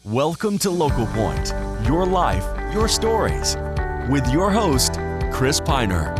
Welcome to Local Point, your life, your stories, with your host, Chris Piner.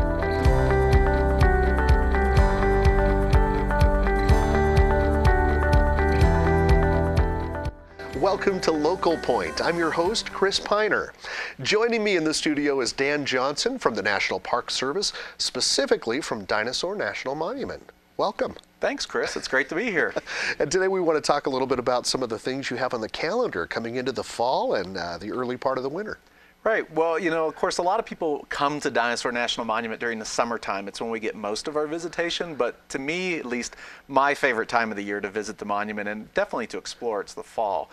Welcome to Local Point. I'm your host, Chris Piner. Joining me in the studio is Dan Johnson from the National Park Service, specifically from Dinosaur National Monument. Welcome. Thanks, Chris. It's great to be here. And today we want to talk a little bit about some of the things you have on the calendar coming into the fall and the early part of the winter. Right. Well, of course, a lot of people come to Dinosaur National Monument during the summertime. It's when we get most of our visitation. But to me, at least, my favorite time of the year to visit the monument and definitely to explore, it's the fall.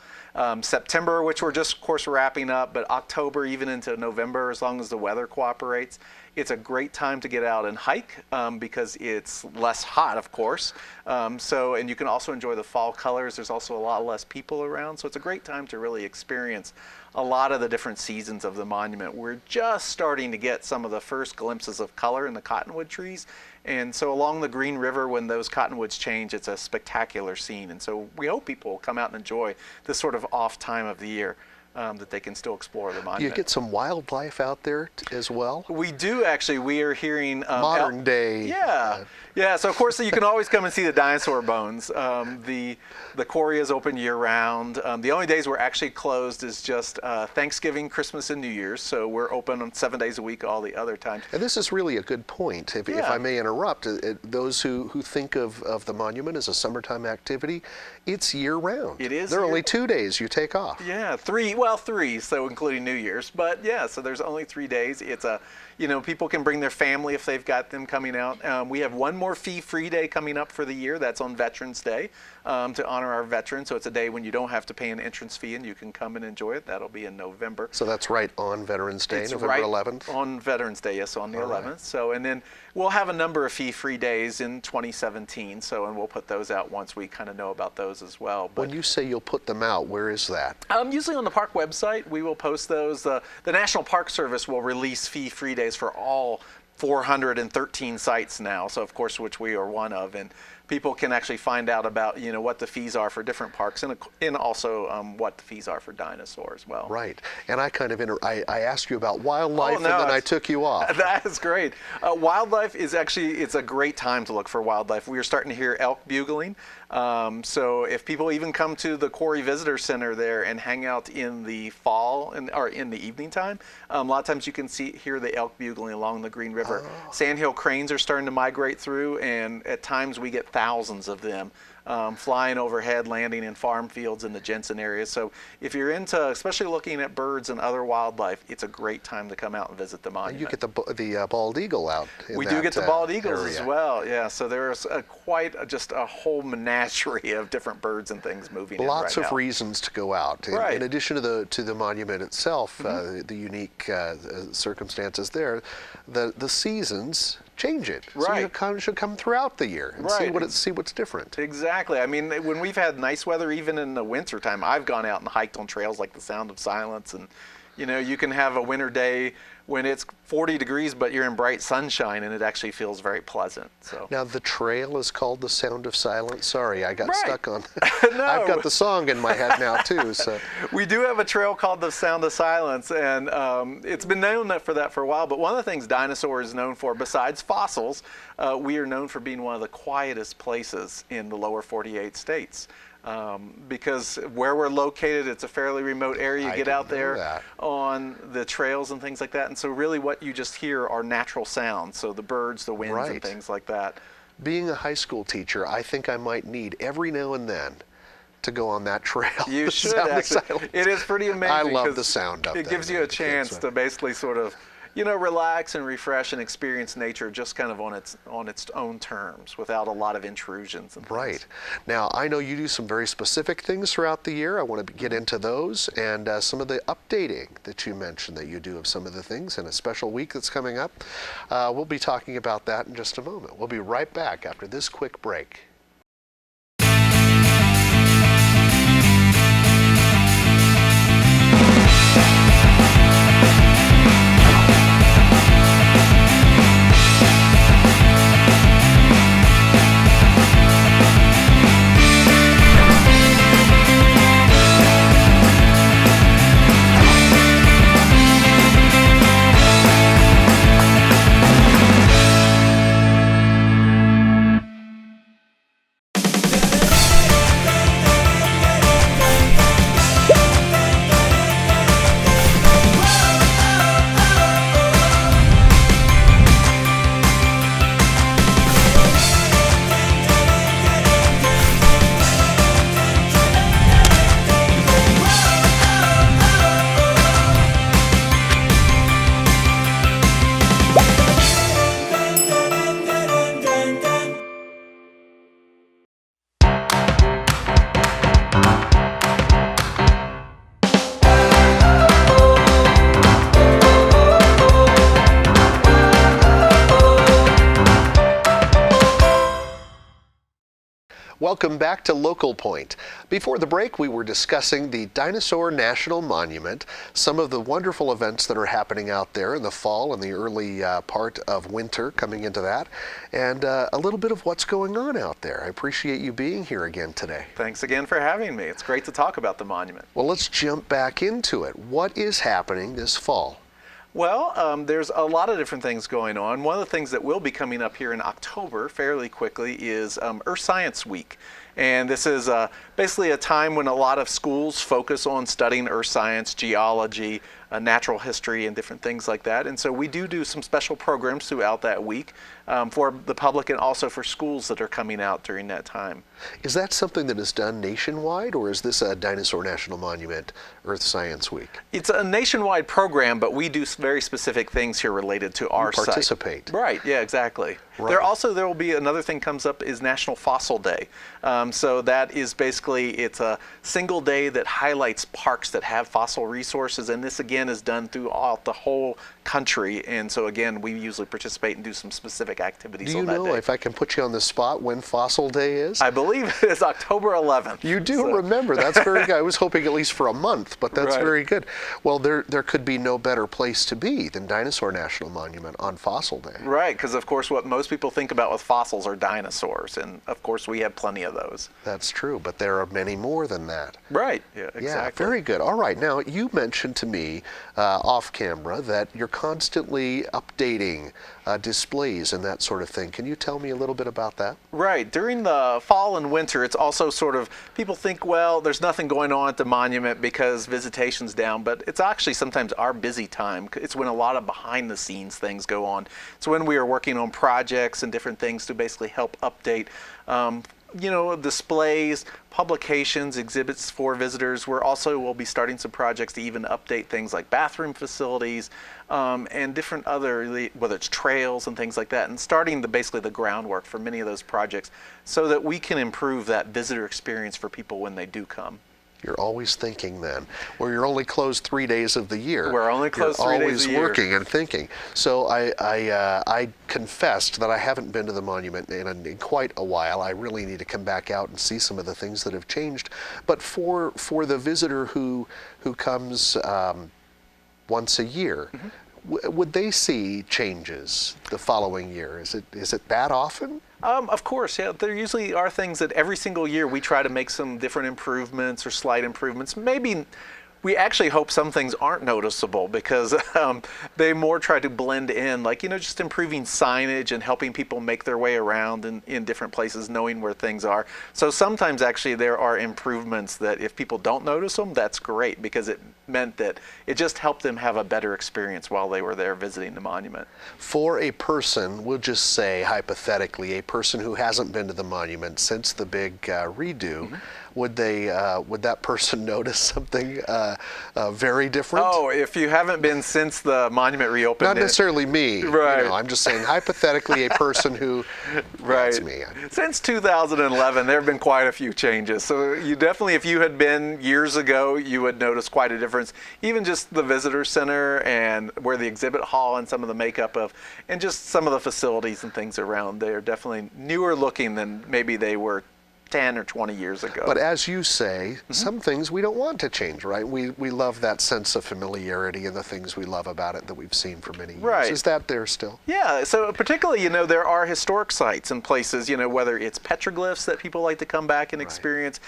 September, which we're just, of course, wrapping up, but October, even into November, as long as the weather cooperates. It's a great time to get out and hike because it's less hot, of course. And you can also enjoy the fall colors. There's also a lot less people around. So it's a great time to really experience a lot of the different seasons of the monument. We're just starting to get some of the first glimpses of color in the cottonwood trees. And so along the Green River, when those cottonwoods change, it's a spectacular scene. And so we hope people will come out and enjoy this sort of off time of the year. That they can still explore the monument. You get some wildlife out there as well? We do, actually. We are hearing modern day. Yeah. So of course you can always come and see the dinosaur bones. The quarry is open year round. The only days we're actually closed is just Thanksgiving, Christmas, and New Year's. So we're open on 7 days a week all the other times. And this is really a good point. If I may interrupt, those who think of the monument as a summertime activity, it's year round. It is. There are only 2 days you take off. Yeah, three, so including New Year's. But yeah, so there's only 3 days. It's people can bring their family if they've got them coming out. We have one more fee-free day coming up for the year. That's on Veterans Day to honor our veterans. So it's a day when you don't have to pay an entrance fee and you can come and enjoy it. That'll be in November. So that's right on Veterans Day, It's November 11th? On Veterans Day, yes, on the 11th. Right. So, and then we'll have a number of fee-free days in 2017. So, and we'll put those out once we kind of know about those as well. But when you say you'll put them out, where is that? Usually on the park website, we will post those. The National Park Service will release fee-free days for all 413 sites now, so of course, which we are one of, and people can actually find out about what the fees are for different parks and also what the fees are for Dinosaur as well. Right, and I kind of I asked you about wildlife and then I took you off. That is great. Wildlife is actually, it's a great time to look for wildlife. We are starting to hear elk bugling. So if people even come to the Quarry Visitor Center there and hang out in the fall or in the evening time, a lot of times you can hear the elk bugling along the Green River. Sandhill cranes are starting to migrate through, and at times we get thousands of them flying overhead, landing in farm fields in the Jensen area. So if you're into, especially looking at birds and other wildlife, it's a great time to come out and visit the monument. And you get the bald eagle out. We do get the bald eagles area as well. Yeah, so there's just a whole menagerie of different birds and things moving in Lots right of now. reasons to go out. Right. In addition to the monument itself, the unique circumstances there, the seasons change it. Right. So you should come throughout the year and see what's different. Exactly. I mean, when we've had nice weather, even in the winter time, I've gone out and hiked on trails like the Sound of Silence, and you can have a winter day when it's 40 degrees, but you're in bright sunshine, and it actually feels very pleasant. So now the trail is called the Sound of Silence. Sorry, I got stuck on. No. I've got the song in my head now too. So we do have a trail called the Sound of Silence, and it's been known for that for a while. But one of the things Dinosaur is known for, besides fossils, we are known for being one of the quietest places in the lower 48 states. Because where we're located, it's a fairly remote area. You get out there on the trails and things like that. And so really what you just hear are natural sounds. So the birds, the winds, and things like that. Being a high school teacher, I think I might need every now and then to go on that trail. You should, actually. It is pretty amazing. I love the sound of it. It gives you a chance to basically sort of relax and refresh and experience nature just kind of on its own terms without a lot of intrusions and things. Right. Now, I know you do some very specific things throughout the year. I want to get into those and some of the updating that you mentioned that you do of some of the things in a special week that's coming up. We'll be talking about that in just a moment. We'll be right back after this quick break. Welcome back to Local Point. Before the break, we were discussing the Dinosaur National Monument, some of the wonderful events that are happening out there in the fall and the early part of winter coming into that, and a little bit of what's going on out there. I appreciate you being here again today. Thanks again for having me. It's great to talk about the monument. Well, let's jump back into it. What is happening this fall? Well, there's a lot of different things going on. One of the things that will be coming up here in October fairly quickly is Earth Science Week. And this is basically a time when a lot of schools focus on studying earth science, geology, natural history, and different things like that. And so we do some special programs throughout that week for the public and also for schools that are coming out during that time. Is that something that is done nationwide, or is this a Dinosaur National Monument Earth Science Week? It's a nationwide program, but we do very specific things here related to our site. Participate. Right, yeah, exactly. Right. There will be another thing comes up is National Fossil Day. So that is basically, it's a single day that highlights parks that have fossil resources, and this again is done throughout the whole country. And so again, we usually participate and do some specific activities on that day. Do you know, if I can put you on the spot, when Fossil Day is? I believe it is October 11th. You do remember. That's very good. I was hoping at least for a month, but that's Right. very good. Well, there could be no better place to be than Dinosaur National Monument on Fossil Day. Right, because of course what most people think about with fossils are dinosaurs, and of course we have plenty of those. That's true, but there are many more than that. Right, yeah, exactly. Yeah, very good. All right, now you mentioned to me off camera that you're constantly updating displays and that sort of thing. Can you tell me a little bit about that? Right, during the fall and winter, it's also sort of, people think, well, there's nothing going on at the monument because visitation's down, but it's actually sometimes our busy time. It's when a lot of behind the scenes things go on. It's when we are working on projects and different things to basically help update displays, publications, exhibits for visitors. We'll be starting some projects to even update things like bathroom facilities and different other, whether it's trails and things like that, and starting basically the groundwork for many of those projects so that we can improve that visitor experience for people when they do come. You're always thinking then, or you're only closed 3 days of the year. We're only closed 3 days a year. Always working and thinking. So I confessed that I haven't been to the monument in quite a while. I really need to come back out and see some of the things that have changed. But for the visitor who comes once a year, would they see changes the following year? Is it that often? Of course, yeah. There usually are things that every single year we try to make some different improvements or slight improvements. Maybe we actually hope some things aren't noticeable because they more try to blend in, like, just improving signage and helping people make their way around in different places, knowing where things are. So sometimes actually there are improvements that if people don't notice them, that's great because it meant that it just helped them have a better experience while they were there visiting the monument. For a person, we'll just say hypothetically, a person who hasn't been to the monument since the big redo, would that person notice something very different? Oh, if you haven't been since the monument reopened. Not necessarily me. Right. I'm just saying hypothetically a person who. Right. That's me. Since 2011, there have been quite a few changes. So you definitely, if you had been years ago, you would notice quite a difference. Even just the visitor center and where the exhibit hall and some of the makeup of, and just some of the facilities and things around, they are definitely newer looking than maybe they were 10 or 20 years ago. But as you say, some things we don't want to change, right? We love that sense of familiarity and the things we love about it that we've seen for many years. Right. Is that there still? Yeah, so particularly, there are historic sites and places, whether it's petroglyphs that people like to come back and experience,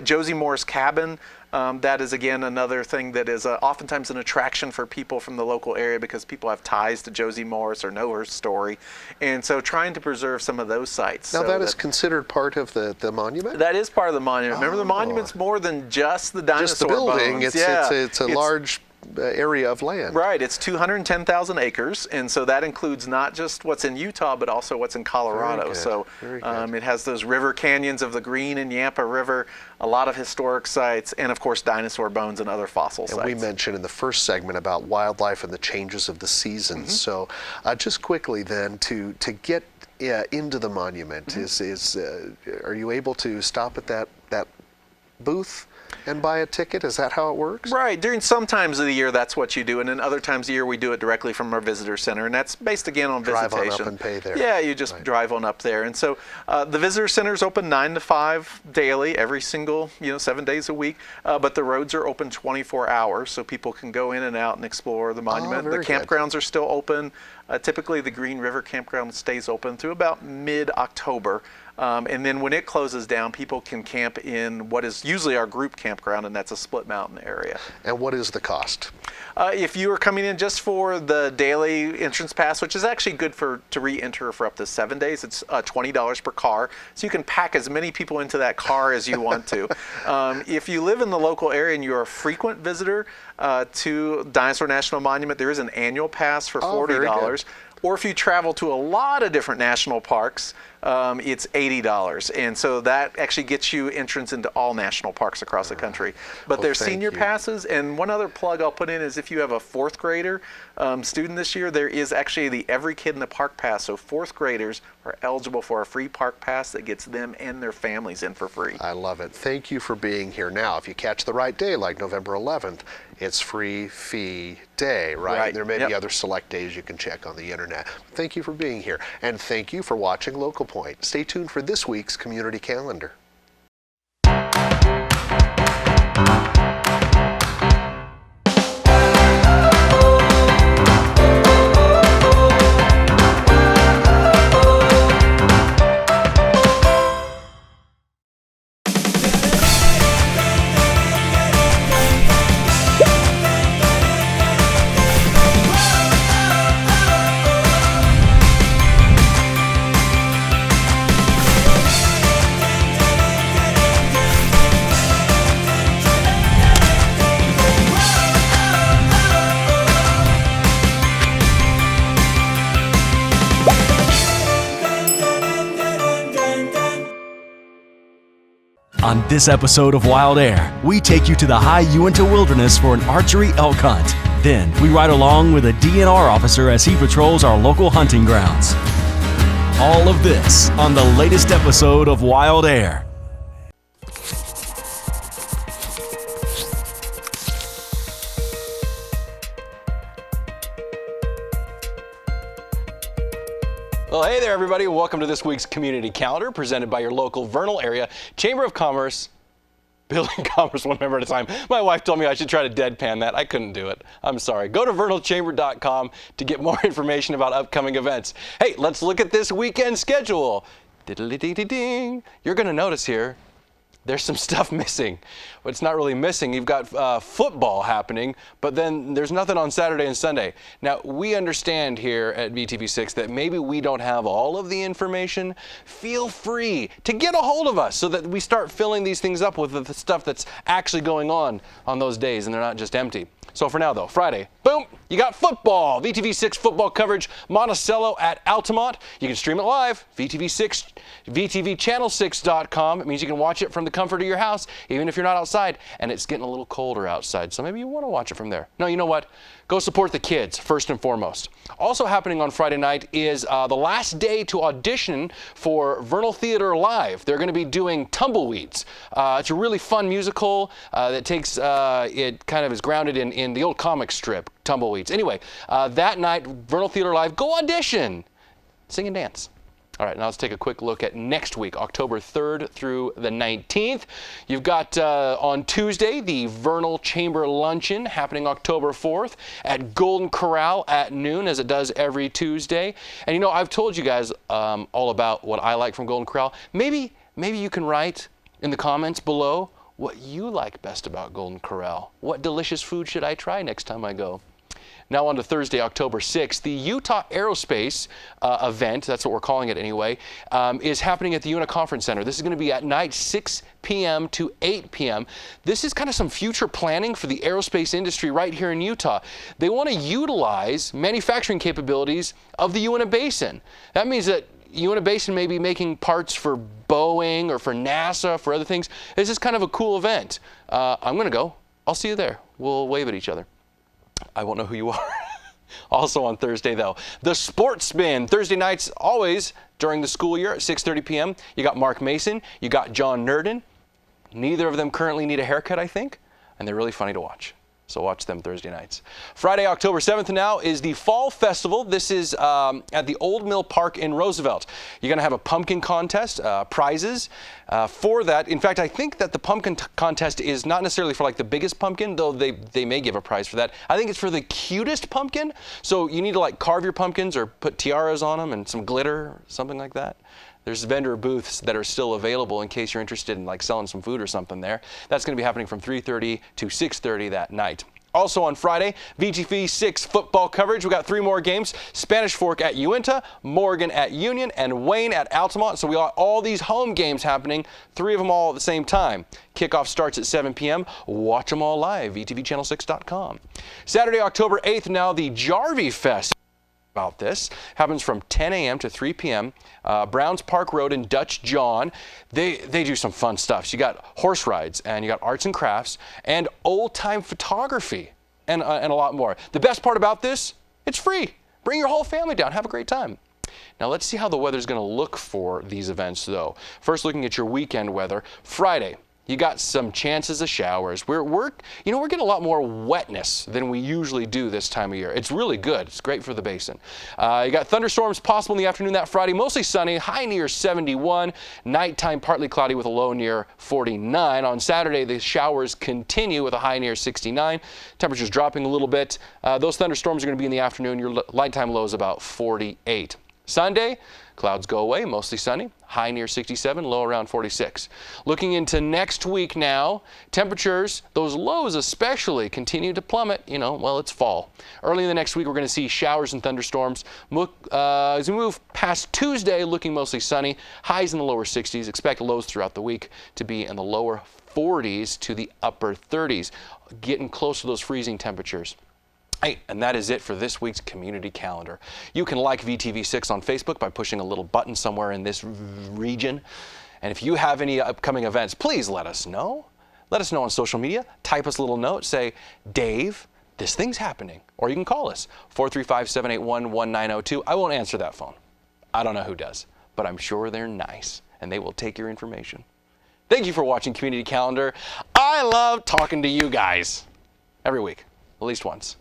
Josie Moore's cabin. That is, again, another thing that is oftentimes an attraction for people from the local area because people have ties to Josie Morris or know her story. And so trying to preserve some of those sites. Now, that is considered part of the monument? That is part of the monument. Remember, the monument's more than just the dinosaur just the building. bones. It's a large area of land. Right, it's 210,000 acres, and so that includes not just what's in Utah, but also what's in Colorado. So it has those river canyons of the Green and Yampa River, a lot of historic sites, and of course dinosaur bones and other fossil sites. And we mentioned in the first segment about wildlife and the changes of the seasons. So just quickly then, to get into the monument, are you able to stop at that booth? and buy a ticket? Is that how it works? Right. During some times of the year, that's what you do, and then other times of the year, we do it directly from our visitor center, and that's based again on Drive visitation. on up and pay there. Yeah, you just drive on up there, and so the visitor center is open 9 to 5 daily, every single 7 days a week. But the roads are open 24 hours, so people can go in and out and explore the monument. The very good. campgrounds are still open. Typically, the Green River Campground stays open through about mid-October. And then when it closes down, people can camp in what is usually our group campground, and that's a split mountain area. And what is the cost? If you are coming in just for the daily entrance pass, which is actually good to re-enter for up to 7 days, it's $20 per car. So you can pack as many people into that car as you want to. If you live in the local area and you're a frequent visitor to Dinosaur National Monument, there is an annual pass for $40. Or if you travel to a lot of different national parks, it's $80. And so that actually gets you entrance into all national parks across the country. But there's senior passes. And one other plug I'll put in is if you have a fourth grader student this year, there is actually the Every Kid in the Park Pass. So fourth graders are eligible for a free park pass that gets them and their families in for free. I love it. Thank you for being here. Now, if you catch the right day, like November 11th, it's free fee day, right? There may be other select days you can check on the internet. Thank you for being here. And thank you for watching Local Point. Stay tuned for this week's community calendar. On this episode of Wild Air, we take you to the high Uinta Wilderness for an archery elk hunt. Then, we ride along with a DNR officer as he patrols our local hunting grounds. All of this on the latest episode of Wild Air. Well, hey there, everybody, and welcome to this week's Community Calendar presented by your local Vernal Area Chamber of Commerce. Building commerce one member at a time. My wife told me I should try to deadpan that. I couldn't do it. I'm sorry. Go to vernalchamber.com to get more information about upcoming events. Hey, let's look at this weekend schedule. Diddly-dee-dee-ding. You're going to notice here, there's some stuff missing. Well, it's not really missing. You've got football happening, but then there's nothing on Saturday and Sunday. Now, we understand here at VTV6 that maybe we don't have all of the information. Feel free to get a hold of us so that we start filling these things up with the stuff that's actually going on those days and they're not just empty. So for now, though, Friday, boom, you got football. VTV6 football coverage, Monticello at Altamont. You can stream it live, VTV6, VTVchannel6.com. It means you can watch it from the comfort of your house, even if you're not outside, and it's getting a little colder outside, so maybe you want to watch it from there. No, you know what? Go support the kids, first and foremost. Also happening on Friday night is the last day to audition for Vernal Theater Live. They're going to be doing Tumbleweeds. It's a really fun musical that takes, it kind of is grounded in the old comic strip, Tumbleweeds. Anyway, that night, Vernal Theater Live, go audition. Sing and dance. All right, now let's take a quick look at next week, October 3rd through the 19th. You've got on Tuesday, the Vernal Chamber Luncheon happening October 4th at Golden Corral at noon, as it does every Tuesday. And you know, I've told you guys all about what I like from Golden Corral. Maybe you can write in the comments below what you like best about Golden Corral. What delicious food should I try next time I go? Now on to Thursday, October 6th. The Utah Aerospace event, that's what we're calling it anyway, is happening at the Uinta Conference Center. This is going to be at night, 6 p.m. to 8 p.m. This is kind of some future planning for the aerospace industry right here in Utah. They want to utilize manufacturing capabilities of the Uinta Basin. That means that Uinta Basin may be making parts for Boeing or for NASA, for other things. This is kind of a cool event. I'm going to go. I'll see you there. We'll wave at each other. I won't know who you are. Also on Thursday, though, the Sports Spin. Thursday nights, always during the school year at 6:30 p.m. You got Mark Mason. You got John Nurdin. Neither of them currently need a haircut, I think, and they're really funny to watch. So watch them Thursday nights. Friday, October 7th now is the Fall Festival. This is at the Old Mill Park in Roosevelt. You're going to have a pumpkin contest, prizes for that. In fact, I think that the pumpkin contest is not necessarily for like the biggest pumpkin, though they may give a prize for that. I think it's for the cutest pumpkin. So you need to like carve your pumpkins or put tiaras on them and some glitter, or something like that. There's vendor booths that are still available in case you're interested in like selling some food or something there. That's going to be happening from 3:30 to 6:30 that night. Also on Friday, VTV 6 football coverage. We got 3 more games. Spanish Fork at Uinta, Morgan at Union, and Wayne at Altamont. So we got all these home games happening, 3 of them all at the same time. Kickoff starts at 7 p.m. Watch them all live, vtvchannel6.com. Saturday, October 8th now, the Jarvie Fest. About this happens from 10 a.m. to 3 p.m. Browns Park Road in Dutch John. They do some fun stuff. So you got horse rides, and you got arts and crafts, and old-time photography, and a lot more. The best part about this, it's free. Bring your whole family down. Have a great time. Now let's see how the weather's going to look for these events, though. First, looking at your weekend weather. Friday, you got some chances of showers. We're getting a lot more wetness than we usually do this time of year. It's really good. It's great for the basin. You got thunderstorms possible in the afternoon that Friday. Mostly sunny, high near 71. Nighttime partly cloudy with a low near 49. On Saturday, the showers continue with a high near 69. Temperatures dropping a little bit. Those thunderstorms are going to be in the afternoon. Your nighttime low is about 48. Sunday, clouds go away, mostly sunny, high near 67, low around 46. Looking into next week now, temperatures, those lows especially, continue to plummet. Well, it's fall. Early in the next week, we're going to see showers and thunderstorms. As we move past Tuesday, looking mostly sunny, highs in the lower 60s. Expect lows throughout the week to be in the lower 40s to the upper 30s, getting close to those freezing temperatures. Hey, and that is it for this week's community calendar. You can like VTV6 on Facebook by pushing a little button somewhere in this region. And if you have any upcoming events, please let us know. Let us know on social media. Type us a little note. Say, Dave, this thing's happening. Or you can call us, 435-781-1902. I won't answer that phone. I don't know who does, but I'm sure they're nice, and they will take your information. Thank you for watching Community Calendar. I love talking to you guys every week, at least once.